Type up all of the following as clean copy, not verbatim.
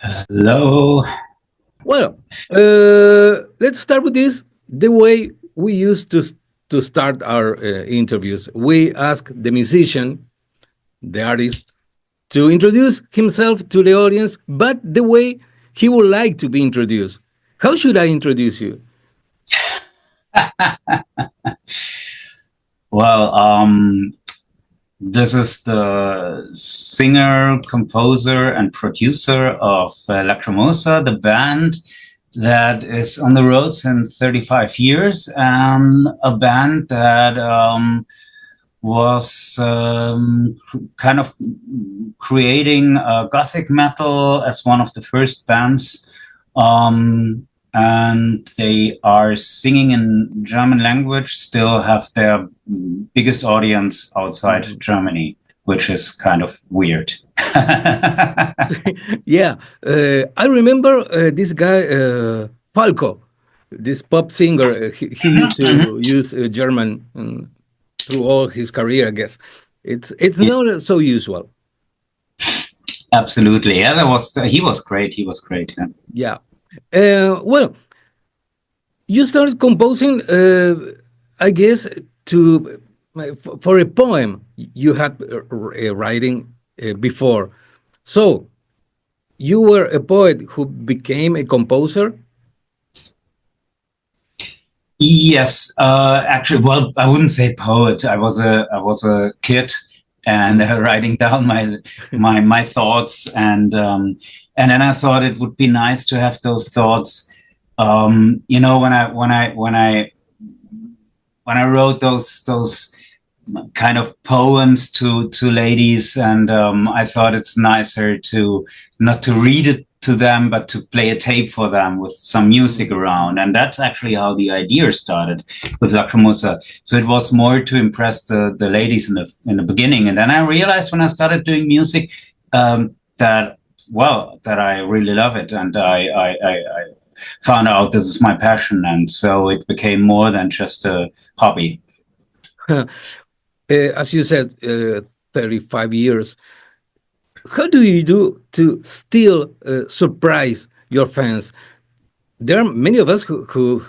Hello. Well, let's start with this. The way we used to start our interviews, we ask the musician, the artist, to introduce himself to the audience, but the way he would like to be introduced. How should I introduce you? Well, this is the singer, composer, and producer of Lacrimosa, the band that is on the road since 35 years, and a band that was kind of creating gothic metal as one of the first bands. And they are singing in German language, still have their biggest audience outside Germany, which is kind of weird. Yeah, I remember this guy, Falco, this pop singer. He used to use German through all his career, I guess. It's Yeah, not so usual. absolutely. Yeah, that was he was great. He was great. Yeah. Well, you started composing, I guess, to for a poem you had writing before. So you were a poet who became a composer. Yes, actually, well, I wouldn't say poet. I was a kid and writing down my thoughts, and then I thought it would be nice to have those thoughts. When I wrote those kind of poems to ladies, and I thought it's nicer to not to read it to them, but to play a tape for them with some music around. And that's actually how the idea started with Lacrimosa. So it was more to impress the ladies in the beginning. And then I realized when I started doing music that that I really love it, and I found out this is my passion, and so it became more than just a hobby. As you said, 35 years. How do you do to still surprise your fans? There are many of us who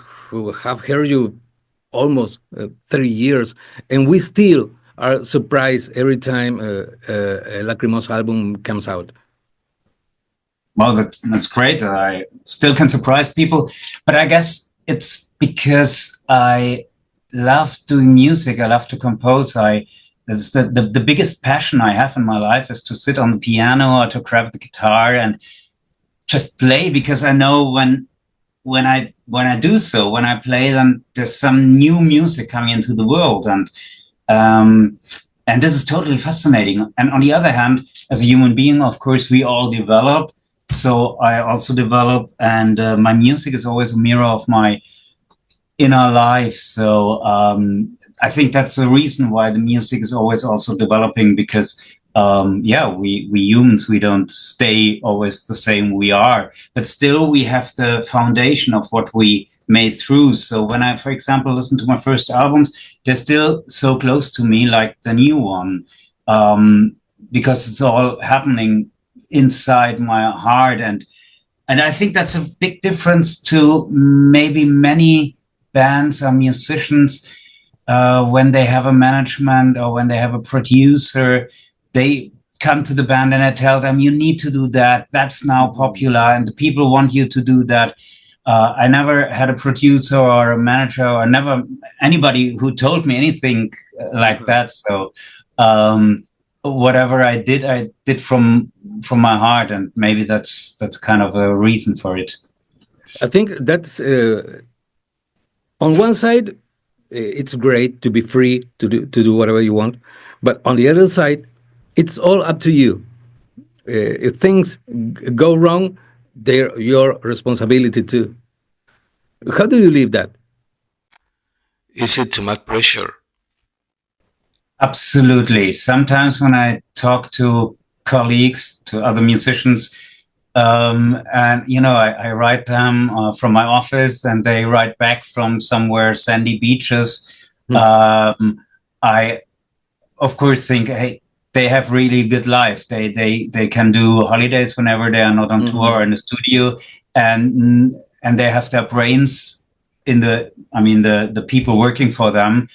have heard you almost 30 years, and we still are surprised every time a Lacrimosa album comes out. Well, that's great. I still can surprise people, but I guess it's because I love doing music. I love to compose. It's the biggest passion I have in my life is to sit on the piano or to grab the guitar and just play, because I know when I do so, when I play, then there's some new music coming into the world, um, and this is totally fascinating. And on the other hand, as a human being, of course, we all develop. So I also develop, and my music is always a mirror of my inner life. So I think that's the reason why the music is always also developing, because we humans, we don't stay always the same we are, but still we have the foundation of what we made through. So when I, for example, listen to my first albums, they're still so close to me, like the new one, because it's all happening inside my heart. And I think that's a big difference to maybe many bands or musicians, when they have a management or when they have a producer. They come to the band and I tell them, you need to do that. That's now popular and the people want you to do that. I never had a producer or a manager, or never anybody who told me anything like that. So whatever I did from my heart, and maybe that's kind of a reason for it. I think that's on one side, it's great to be free to do whatever you want, but on the other side, it's all up to you. If things go wrong, they're your responsibility too. How do you leave that? Is it too much pressure? Absolutely. Sometimes when I talk to colleagues, to other musicians, and I write them from my office, and they write back from somewhere sandy beaches. Hmm. I, of course, think, hey, they have really good life. They can do holidays whenever they are not on tour or in the studio, and they have their brains in the people working for them,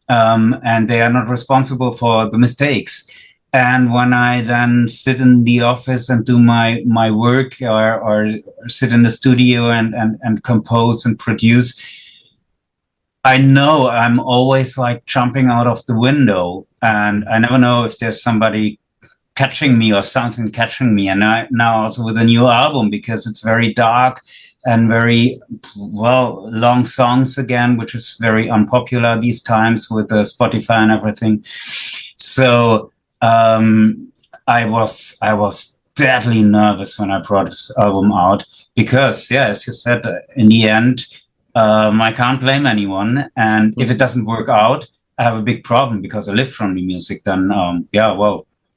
and they are not responsible for the mistakes. And when I then sit in the office and do my work, or sit in the studio and compose and produce, I know I'm always like jumping out of the window, and I never know if there's somebody catching me or something catching me. And now also with a new album, because it's very dark and very, well, long songs again, which is very unpopular these times with the Spotify and everything. So I was deadly nervous when I brought this album out, because, yeah, as you said, in the end, I can't blame anyone. And if it doesn't work out, I have a big problem, because I live from the music. Then,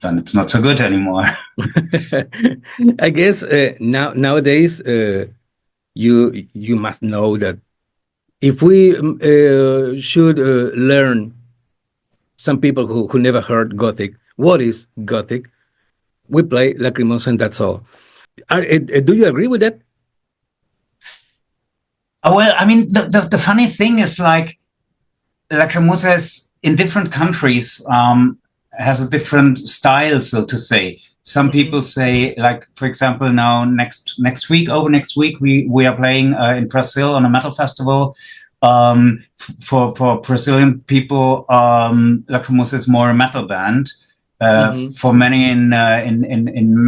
then it's not so good anymore. I guess nowadays you must know that if we should learn, some people who never heard Gothic, what is Gothic, we play Lacrimosa and that's all. Do you agree with that? Well, I mean, the funny thing is, like, Lacrimosa is in different countries, has a different style, so to say. Some people say, like, for example, now next week, we are playing in Brazil on a metal festival. For Brazilian people, Lacrimosa is more a metal band. For many in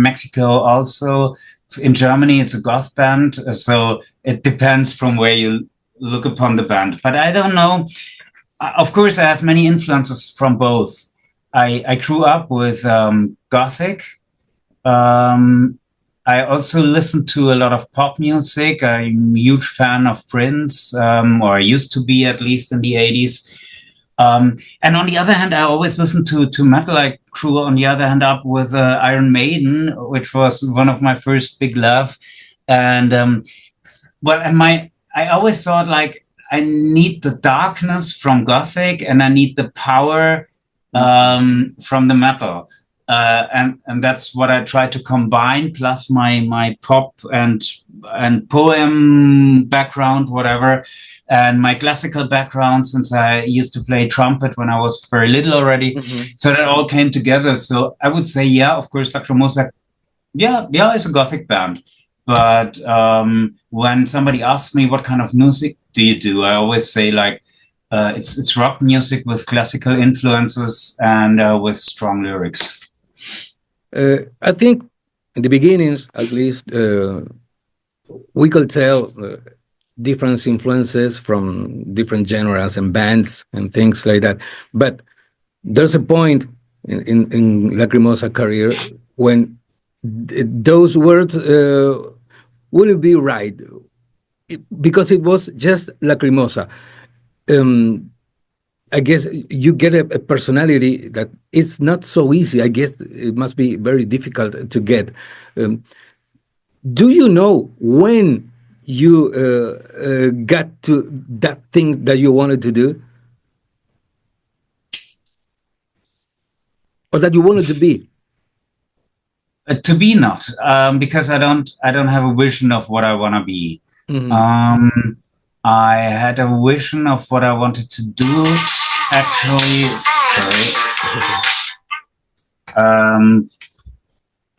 Mexico also. In Germany, it's a goth band. So it depends from where you look upon the band. But I don't know. Of course, I have many influences from both. I grew up with Gothic. I also listen to a lot of pop music. I'm a huge fan of Prince, or I used to be, at least in the 80s. And on the other hand, I always listened to metal. I grew, on the other hand, up with Iron Maiden, which was one of my first big love. And I always thought, like, I need the darkness from Gothic, and I need the power from the metal. And that's what I try to combine, plus my pop and poem background, whatever, and my classical background, since I used to play trumpet when I was very little already. So that all came together. So I would say, yeah, of course, Lacrimosa, yeah, it's a Gothic band. But when somebody asks me what kind of music do you do, I always say, like, it's rock music with classical influences and with strong lyrics. I think in the beginnings, at least, we could tell different influences from different genres and bands and things like that. But there's a point in Lacrimosa career when those words wouldn't be right, because it was just Lacrimosa. I guess you get a personality that is not so easy. I guess it must be very difficult to get. Do you know when you got to that thing that you wanted to do, or that you wanted to be? To be, not, because I don't have a vision of what I want to be. I had a vision of what I wanted to do. Actually,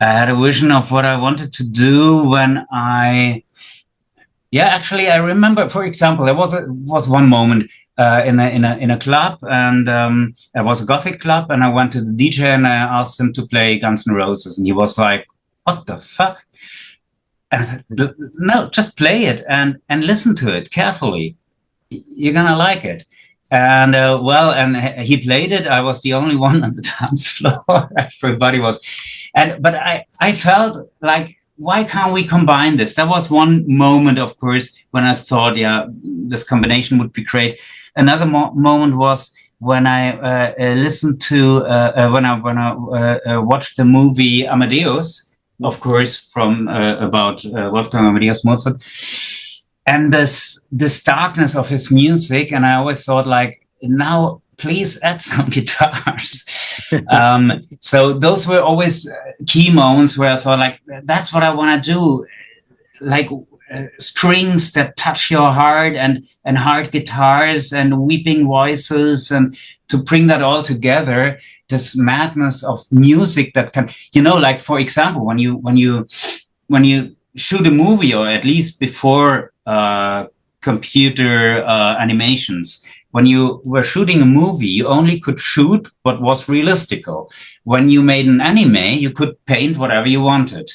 I had a vision of what I wanted to do when I remember, for example, there was one moment in a club, and it was a Gothic club, and I went to the DJ and I asked him to play Guns N' Roses, and he was like, "What the fuck?" And no, just play it and listen to it carefully. You're gonna like it. And and he played it. I was the only one on the dance floor. Everybody was, but I felt like, why can't we combine this? That was one moment, of course, when I thought, yeah, this combination would be great. Another moment was when I listened to when I watched the movie Amadeus. Of course, from about Wolfgang Amadeus Mozart, and this darkness of his music. And I always thought, like, now please add some guitars. So those were always key moments where I thought, like, that's what I want to do. Like strings that touch your heart, and hard guitars and weeping voices, and to bring that all together, this madness of music that can, like, for example, when you shoot a movie, or at least before computer animations, when you were shooting a movie, you only could shoot what was realistical. When you made an anime, you could paint whatever you wanted.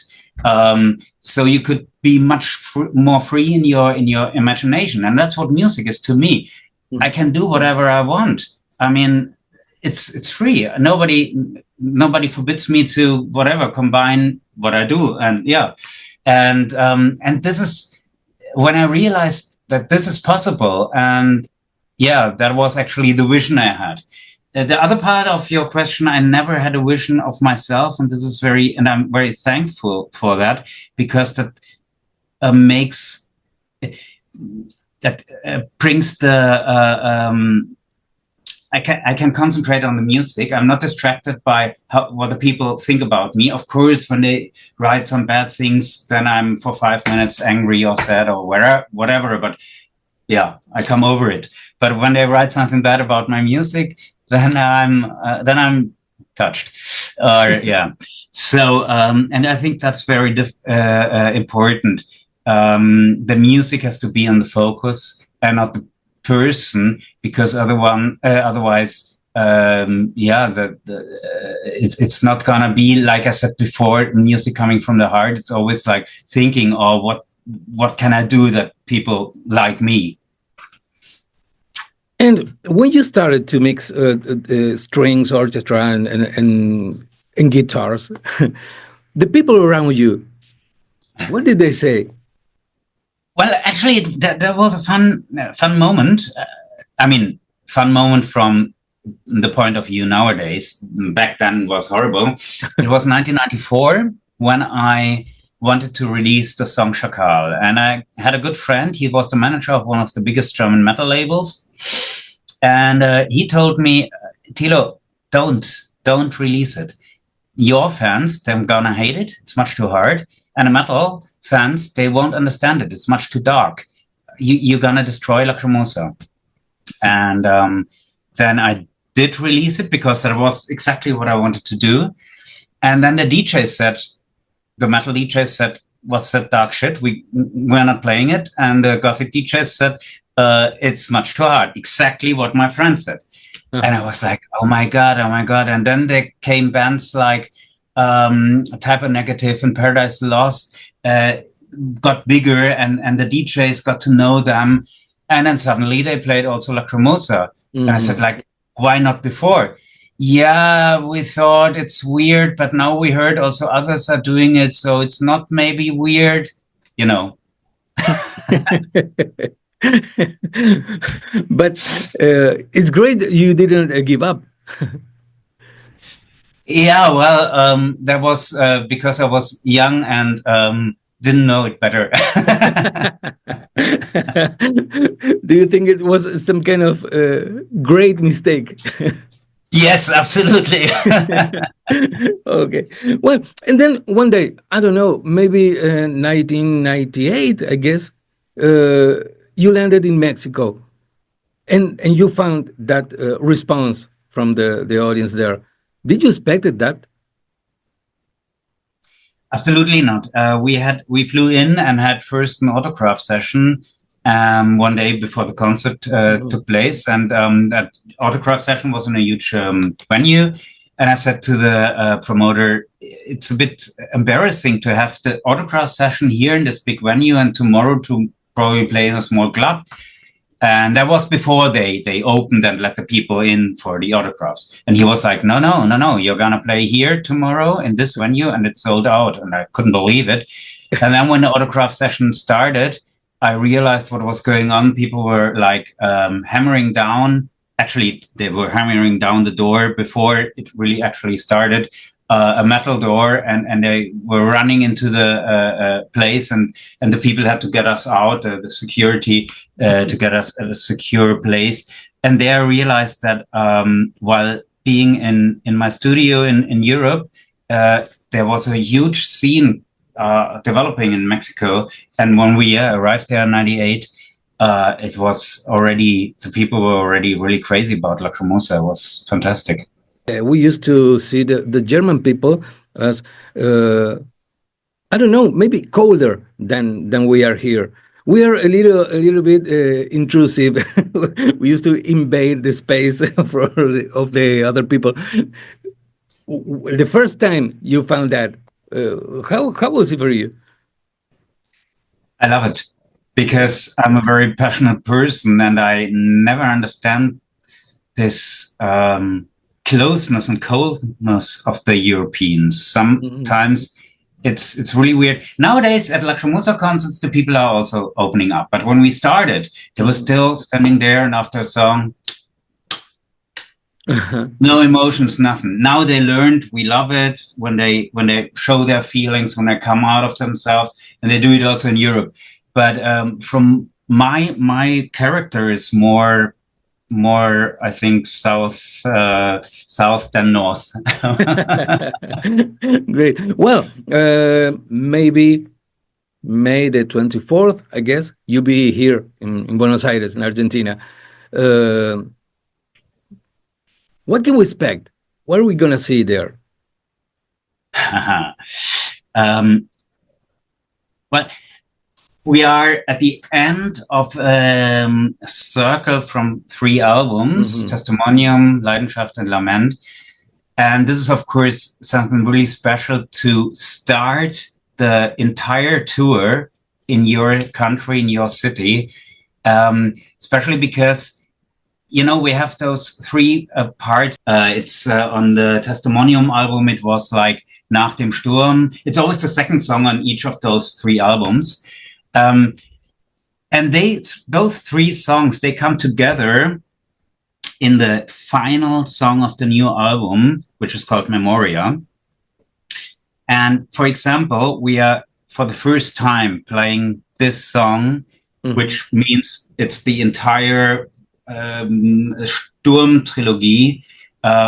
So you could be much more free in your imagination, and that's what music is to me. Mm-hmm. I can do whatever I want. I mean, it's free. Nobody forbids me to whatever combine what I do, and and this is when I realized that this is possible, and that was actually the vision I had. The other part of your question, I never had a vision of myself, and I'm very thankful for that, because that brings the I can concentrate on the music. I'm not distracted by what the people think about me. Of course, when they write some bad things, then I'm for 5 minutes angry or sad or whatever. But I come over it. But when they write something bad about my music, then I'm touched. So and I think that's very important. The music has to be on the focus and not the person, because otherwise it's not gonna be, like I said before, music coming from the heart. It's always like thinking, what can I do that people like me? And when you started to mix strings, orchestra, and guitars, the people around you, what did they say? Well, actually, that was a fun moment. Fun moment from the point of view nowadays. Back then it was horrible. It was 1994 when I wanted to release the song Schakal. And I had a good friend. He was the manager of one of the biggest German metal labels. And he told me, Tilo, don't release it. Your fans, they're gonna hate it. It's much too hard. And the metal fans, they won't understand it. It's much too dark. You're gonna destroy Lacrimosa. And then I did release it, because that was exactly what I wanted to do. And then the metal DJ said, what's that dark shit? We're not playing it. And the gothic DJ said, it's much too hard. Exactly what my friend said. Uh-huh. And I was like, oh my God. And then there came bands like Type of Negative and Paradise Lost, got bigger, and the DJs got to know them. And then suddenly they played also Lacrimosa. Mm-hmm. And I said, like, why not before? Yeah, we thought it's weird, but now we heard also others are doing it, so it's not maybe weird, But it's great that you didn't give up. Yeah, well, that was because I was young and didn't know it better. Do you think it was some kind of great mistake? Yes, absolutely. Okay. Well, and then one day, I don't know, maybe 1998, I guess, you landed in Mexico, and you found that response from the audience there. Did you expect that? Absolutely not. We flew in and had first an autograph session one day before the concert took place, and that autograph session was in a huge venue. And I said to the promoter, it's a bit embarrassing to have the autograph session here in this big venue, and tomorrow to probably play in a small club. And that was before they opened and let the people in for the autographs. And he was like, no, you're going to play here tomorrow in this venue, and it's sold out. And I couldn't believe it. And then when the autograph session started, I realized what was going on. People were like hammering down. Actually, they were hammering down the door before it really actually started, a metal door, and they were running into the place, and the people had to get us out, the security, to get us at a secure place. and there I realized that while being in my studio in Europe, there was a huge scene developing in Mexico. And when we arrived there in '98, it was already, the people were already really crazy about Lacrimosa. It was fantastic. We used to see the German people as I don't know, maybe colder than we are here. We are a little bit intrusive. We used to invade the space of the other people. The first time you found that, how was it for you? I love it because I'm a very passionate person, and I never understand this closeness and coldness of the Europeans. Sometimes it's really weird. Nowadays at Lacrimosa concerts, the people are also opening up. But when we started, they were still standing there, and after a song, no emotions, nothing. Now they learned, we love it when they show their feelings, when they come out of themselves, and they do it also in Europe. But from my character is more I think south than north. Great. Well, maybe May the 24th, I guess, you'll be here in Buenos Aires, in Argentina. What can we expect? What are we going to see there? Well, we are at the end of a circle from 3 albums, Testimonium, Leidenschaft, and Lament. And this is, of course, something really special to start the entire tour in your country, in your city, especially because, you know, we have those 3 parts. It's on the Testimonium album, it was like Nach dem Sturm. It's always the second song on each of those 3 albums. And those 3 songs, they come together in the final song of the new album, which is called Memoria. And for example, we are for the first time playing this song, which means it's the entire Sturm trilogy,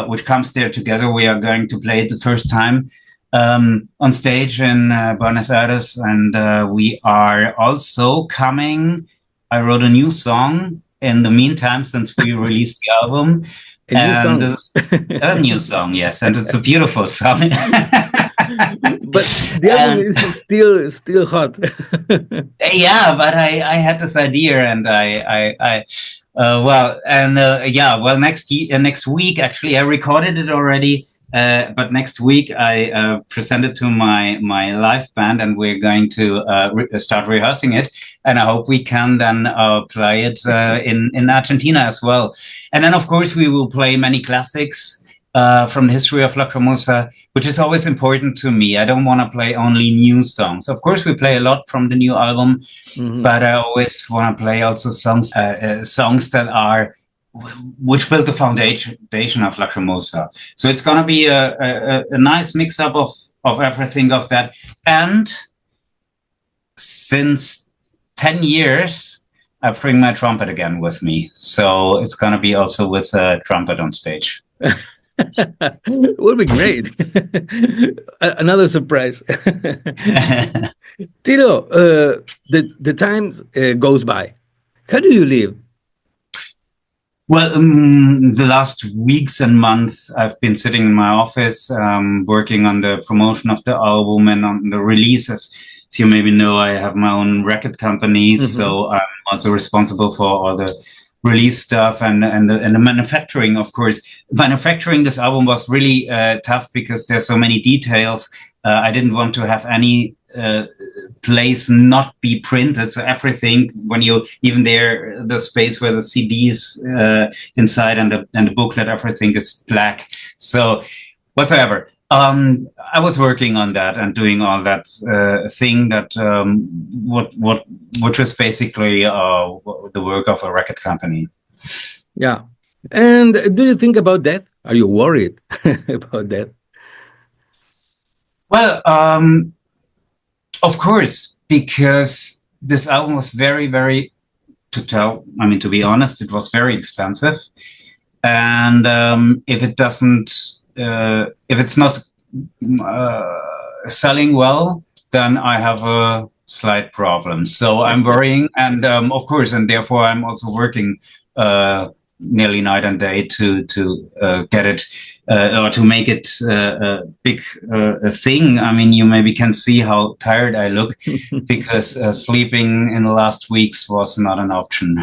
which comes there together. We are going to play it the first time on stage in Buenos Aires, and we are also coming. I wrote a new song in the meantime since we released the album. This is a new song, yes, and it's a beautiful song. But the album is still hot. Yeah, but I had this idea, and next week actually I recorded it already. But next week I present it to my live band, and we're going to start rehearsing it. And I hope we can then play it in Argentina as well. And then, of course, we will play many classics from the history of Lacrimosa, which is always important to me. I don't want to play only new songs. Of course, we play a lot from the new album, but I always want to play also songs that which built the foundation of Lacrimosa. So it's going to be a nice mix-up of everything of that. And since 10 years, I bring my trumpet again with me. So it's going to be also with a trumpet on stage. It would be great. Another surprise. Tilo, the time goes by. How do you live? Well, the last weeks and months, I've been sitting in my office, working on the promotion of the album and on the releases. As you maybe know, I have my own record company, so I'm also responsible for all the release stuff and the manufacturing, of course. Manufacturing this album was really tough because there's so many details. I didn't want to have any place not be printed, so everything, when you even there, the space where the CD is inside and the booklet, everything is black. So whatsoever, I was working on that and doing all that thing that which was basically the work of a record company. Yeah. And do you think about that? Are you worried about that? Well, of course, because this album was very, very to tell, I mean, to be honest, it was very expensive. And if it doesn't, if it's not selling well, then I have a slight problem. So I'm worrying, and of course, and therefore I'm also working nearly night and day to get it or to make it a big thing. I mean, you maybe can see how tired I look because sleeping in the last weeks was not an option.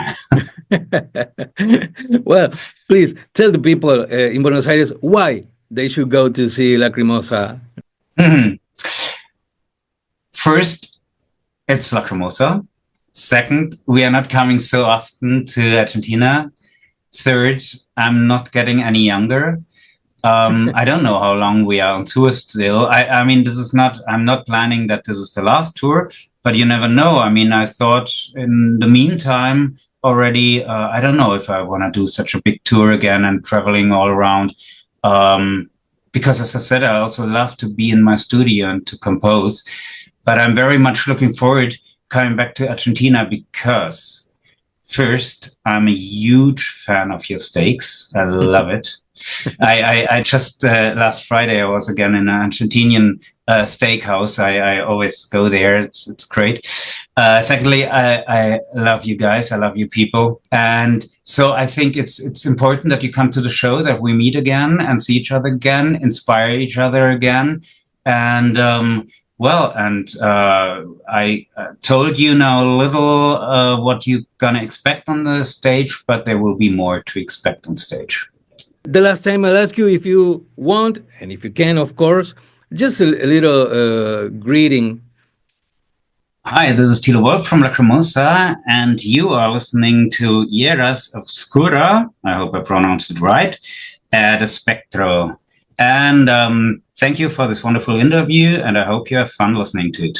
Well, please tell the people in Buenos Aires why they should go to see Lacrimosa. First, it's Lacrimosa. Second, we are not coming so often to Argentina. Third, I'm not getting any younger. I don't know how long we are on tour still. I mean, I'm not planning that this is the last tour, but you never know. I mean, I thought in the meantime already, I don't know if I want to do such a big tour again and traveling all around. Because as I said, I also love to be in my studio and to compose. But I'm very much looking forward coming back to Argentina because first, I'm a huge fan of your steaks. I love it. I just last Friday I was again in an Argentinian steakhouse. I always go there. It's great. Secondly, I love you guys. I love you people, and so I think it's important that you come to the show, that we meet again and see each other again, inspire each other again, and I told you now a little what you're gonna expect on the stage, but there will be more to expect on stage. The last time I'll ask you if you want, and if you can, of course, just a little greeting. Hi, this is Tilo Wolff from Lacrimosa, and you are listening to Tierras Oscuras, I hope I pronounced it right, at Espectro. And thank you for this wonderful interview, and I hope you have fun listening to it.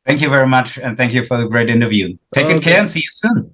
Thank you very much, and thank you for the great interview. Take good care and see you soon.